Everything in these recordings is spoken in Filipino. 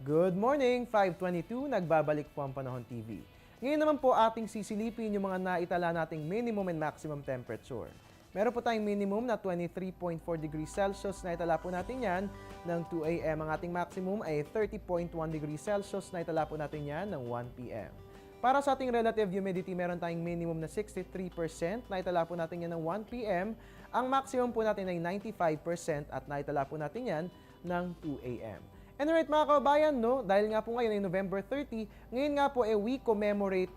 Good morning, 5:22, nagbabalik po ang Panahon TV. Ngayon naman po ating sisilipin yung mga naitala nating minimum and maximum temperature. Meron po tayong minimum na 23.4 degrees Celsius na itala po natin yan ng 2 a.m. Ang ating maximum ay 30.1 degrees Celsius na itala po natin yan ng 1 p.m. Para sa ating relative humidity, meron tayong minimum na 63% na itala po natin yan ng 1 p.m. Ang maximum po natin ay 95% at naitala po natin yan ng 2 a.m. And alright mga kababayan, no, dahil nga po ngayon ay November 30, ngayon nga po we commemorate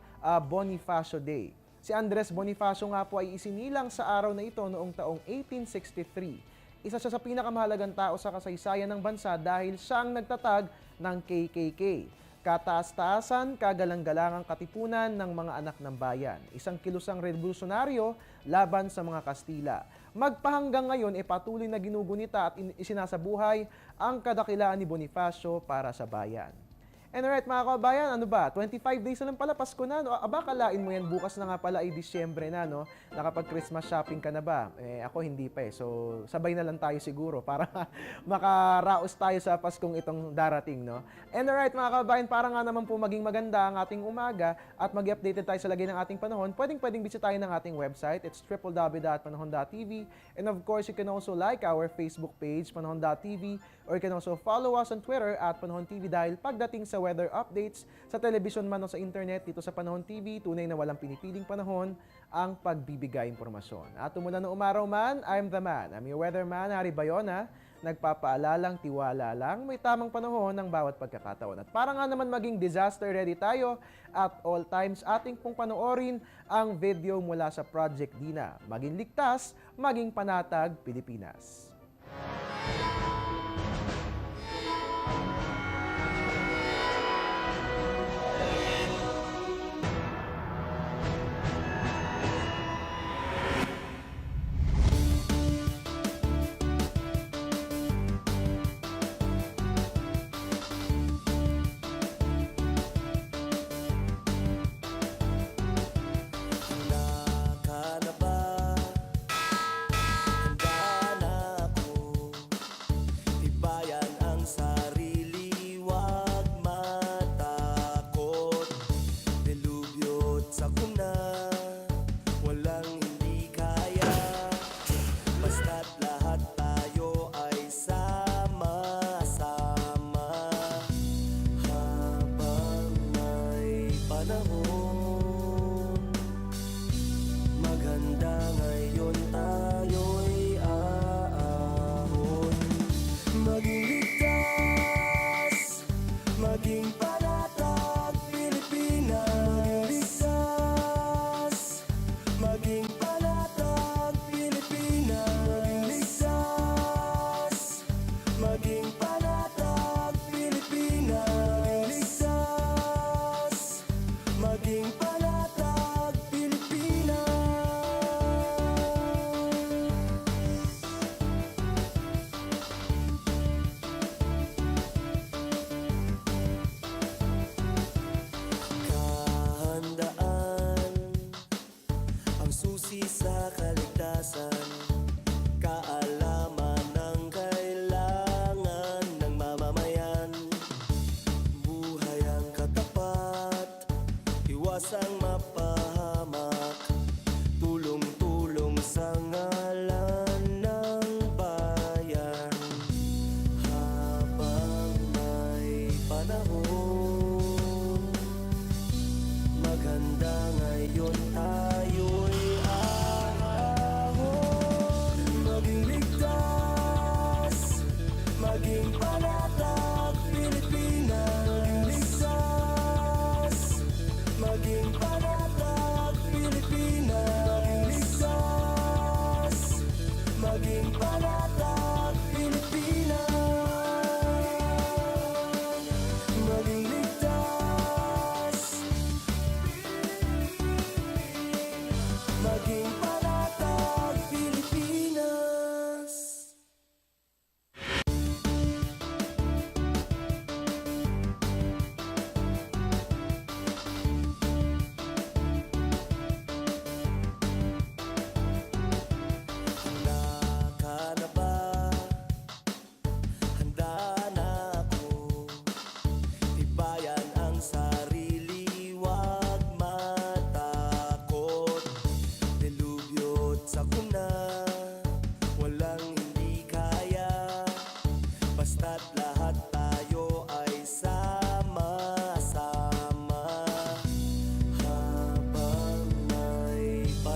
Bonifacio Day. Si Andres Bonifacio nga po ay isinilang sa araw na ito noong taong 1863. Isa siya sa pinakamahalagang tao sa kasaysayan ng bansa dahil siya ang nagtatag ng KKK. Kataas-taasan, kagalang-galangang katipunan ng mga anak ng bayan. Isang kilusang revolusyonaryo laban sa mga Kastila. Magpahanggang ngayon patuloy na ginugunita at isinasabuhay ang kadakilaan ni Bonifacio para sa bayan. And alright mga kababayan, ano ba? 25 days na lang pala, Pasko na, no? Aba, kalain mo yan, bukas na nga pala ay Disyembre na, no? Nakapag-Christmas shopping ka na ba? Ako hindi pa So, sabay na lang tayo siguro para makaraos tayo sa Paskong itong darating, no? And alright mga kababayan, para nga naman po maging maganda ang ating umaga at mag-updated tayo sa lagay ng ating panahon, pwedeng bisitahin ng ating website. It's www.panahon.tv. And of course, you can also like our Facebook page, panahon.tv, or you can also follow us on Twitter at Panahon TV dahil pagdating sa weather updates, sa television man o sa internet, dito sa Panahon TV, tunay na walang pinipiling panahon ang pagbibigay impormasyon. At mula ng umaraw man, I'm the man. I'm your weatherman, Harry Bayona. Nagpapaalalang tiwala lang, may tamang panahon ng bawat pagkakataon. At para nga naman maging disaster ready tayo, at all times ating pong panoorin ang video mula sa Project Dina. Maging ligtas, maging panatag, Pilipinas.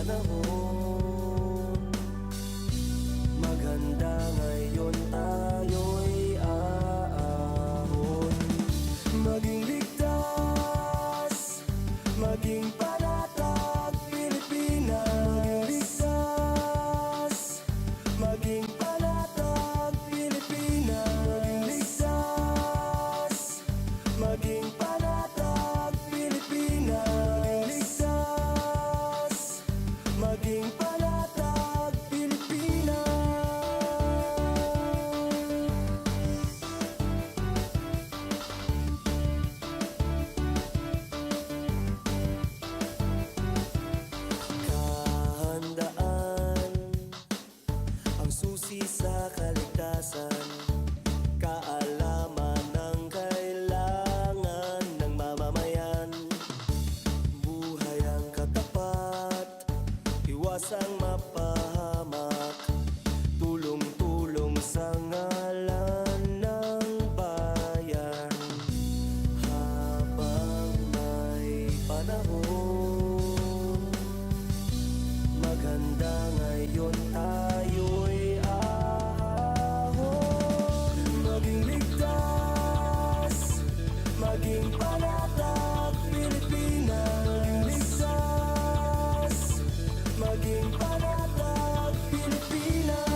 panahon. Maganda ngayon tayo'y aahon. Maging ligtas, maging panatag Pilipinas. Ligtas, maging panatag Pilipinas. Ligtas, maging panatag Pilipinas. Ligtas, maging panatag Pilipinas. Kahandaan ang susi sa kaligtasan. Kaalaman ng kailangan ng mamamayan. Buhay ang katapat, iwasang mapahamak. Tulong-tulong sa ngalan ng bayan. Habang may panahon, maganda ngayon tayo'y ahon. Maging ligtas, maging panatag Pilipinas. Ligtas, maging panatag Pilipinas.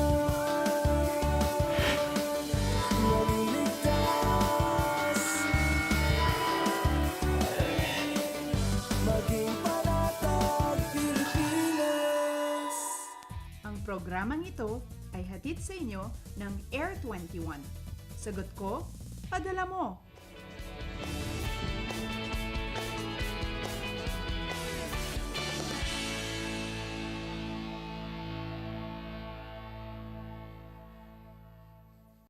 Maging ligtas, maging panatag Pilipinas. Ang programang ito ay hatid sa inyo ng Air 21. Sagot ko, padala mo.